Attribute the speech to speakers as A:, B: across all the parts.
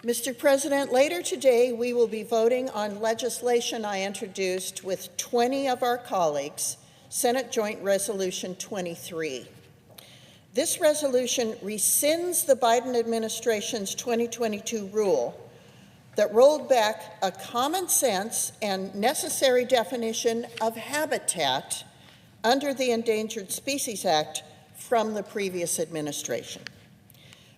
A: Mr. President, later today we will be voting on legislation I introduced with 20 of our colleagues, Senate Joint Resolution 23. This resolution rescinds the Biden administration's 2022 rule that rolled back a common sense and necessary definition of habitat under the Endangered Species Act from the previous administration.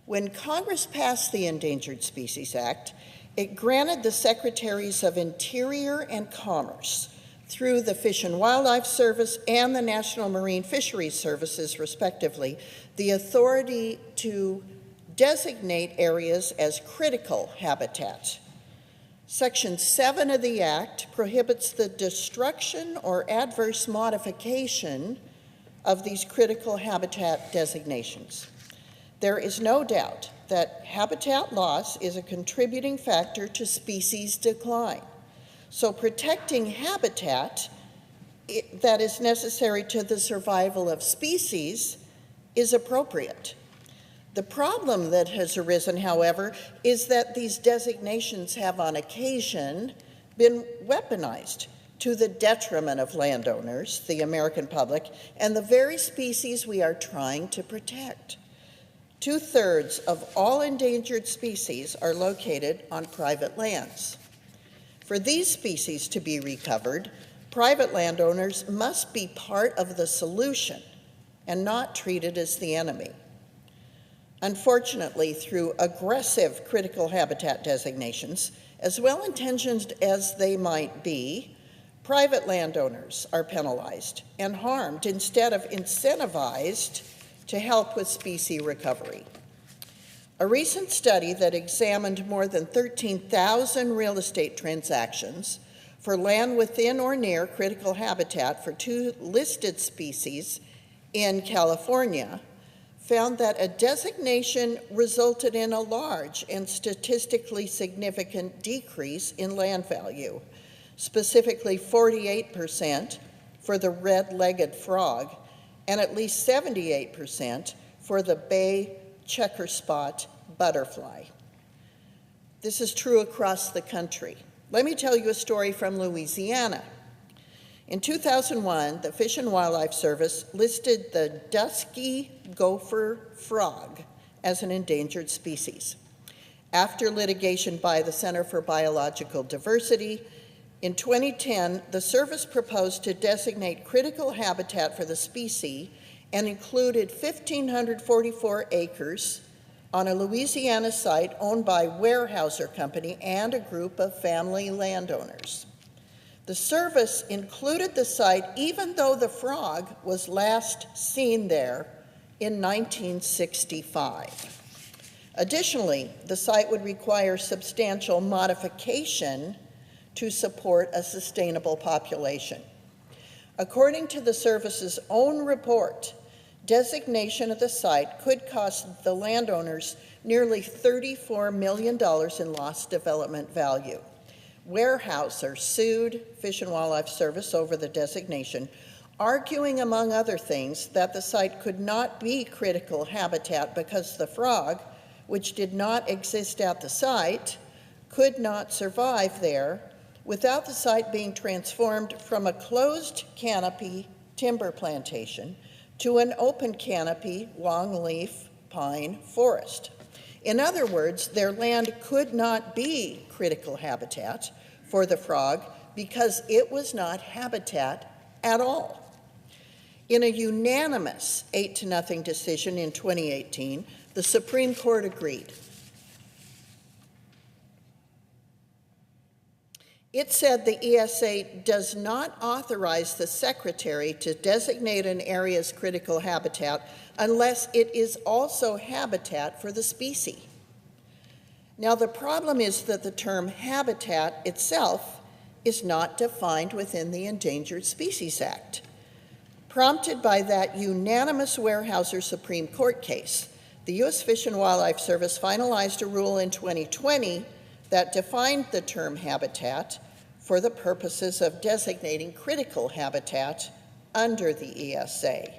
A: When Congress passed the Endangered Species Act, it granted the Secretaries of Interior and Commerce, through the Fish and Wildlife Service and the National Marine Fisheries Services, respectively, the authority to designate areas as critical habitat. Section 7 of the Act prohibits the destruction or adverse modification of these critical habitat designations. There is no doubt that habitat loss is a contributing factor to species decline. So protecting habitat that is necessary to the survival of species is appropriate. The problem that has arisen, however, is that these designations have on occasion been weaponized to the detriment of landowners, the American public, and the very species we are trying to protect. 2/3 of all endangered species are located on private lands. For these species to be recovered, private landowners must be part of the solution and not treated as the enemy. Unfortunately, through aggressive critical habitat designations, as well-intentioned as they might be, private landowners are penalized and harmed instead of incentivized to help with species recovery. A recent study that examined more than 13,000 real estate transactions for land within or near critical habitat for 2 listed species in California found that a designation resulted in a large and statistically significant decrease in land value, specifically 48% for the red-legged frog and at least 78% for the bay checker spot butterfly. This is true across the country. Let me tell you a story from Louisiana. In 2001, the Fish and Wildlife Service listed the dusky gopher frog as an endangered species. After litigation by the Center for Biological Diversity, in 2010, the service proposed to designate critical habitat for the species and included 1,544 acres on a Louisiana site owned by Weyerhaeuser Company and a group of family landowners. The service included the site even though the frog was last seen there in 1965. Additionally, the site would require substantial modification to support a sustainable population. According to the service's own report, designation of the site could cost the landowners nearly $34 million in lost development value. Weyerhaeuser sued Fish and Wildlife Service over the designation, arguing, among other things, that the site could not be critical habitat because the frog, which did not exist at the site, could not survive there without the site being transformed from a closed canopy timber plantation to an open canopy longleaf pine forest. In other words, their land could not be critical habitat for the frog because it was not habitat at all. In a unanimous 8-0 decision in 2018, the Supreme Court agreed. It said the ESA does not authorize the Secretary to designate an area as critical habitat unless it is also habitat for the species. Now, the problem is that the term habitat itself is not defined within the Endangered Species Act. Prompted by that unanimous Weyerhaeuser Supreme Court case, the U.S. Fish and Wildlife Service finalized a rule in 2020 that defined the term habitat for the purposes of designating critical habitat under the ESA.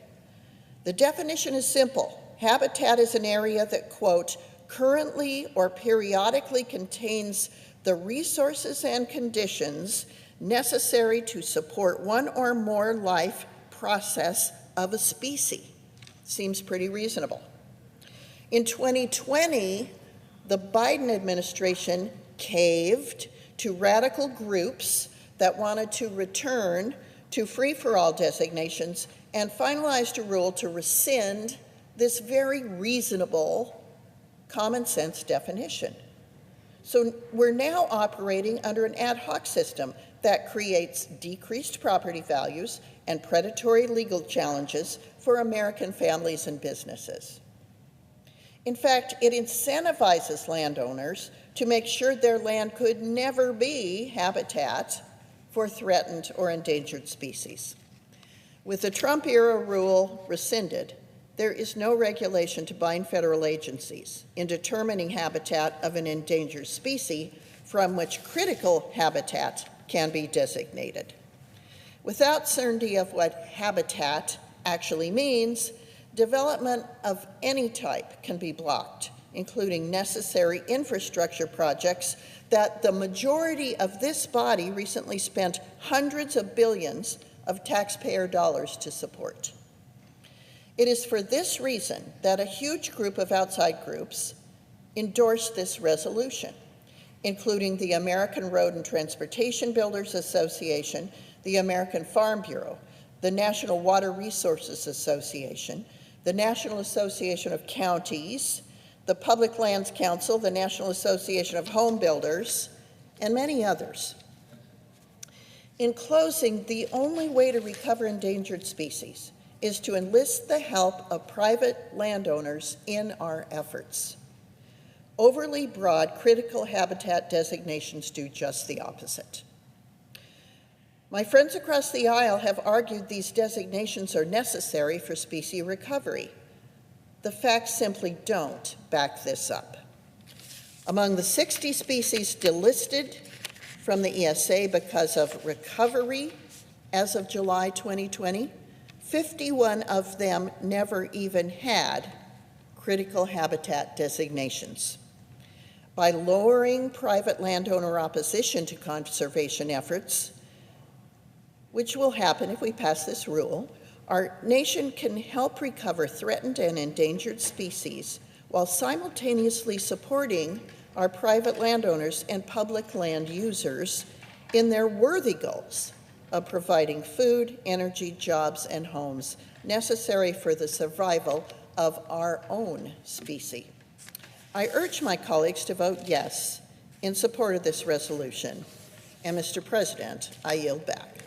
A: The definition is simple. Habitat is an area that, quote, currently or periodically contains the resources and conditions necessary to support one or more life process of a species. Seems pretty reasonable. In 2020, the Biden administration caved to radical groups that wanted to return to free-for-all designations and finalized a rule to rescind this very reasonable common sense definition. So we're now operating under an ad hoc system that creates decreased property values and predatory legal challenges for American families and businesses. In fact, it incentivizes landowners to make sure their land could never be habitat for threatened or endangered species. With the Trump-era rule rescinded, there is no regulation to bind federal agencies in determining habitat of an endangered species from which critical habitat can be designated. Without certainty of what habitat actually means, development of any type can be blocked, including necessary infrastructure projects that the majority of this body recently spent hundreds of billions of taxpayer dollars to support. It is for this reason that a huge group of outside groups endorsed this resolution, including the American Road and Transportation Builders Association, the American Farm Bureau, the National Water Resources Association, the National Association of Counties, the Public Lands Council, the National Association of Home Builders, and many others. In closing, the only way to recover endangered species is to enlist the help of private landowners in our efforts. Overly broad critical habitat designations do just the opposite. My friends across the aisle have argued these designations are necessary for species recovery. The facts simply don't back this up. Among the 60 species delisted from the ESA because of recovery as of July 2020, 51 of them never even had critical habitat designations. By lowering private landowner opposition to conservation efforts, which will happen if we pass this rule, our nation can help recover threatened and endangered species while simultaneously supporting our private landowners and public land users in their worthy goals of providing food, energy, jobs, and homes necessary for the survival of our own species. I urge my colleagues to vote yes in support of this resolution. And Mr. President, I yield back.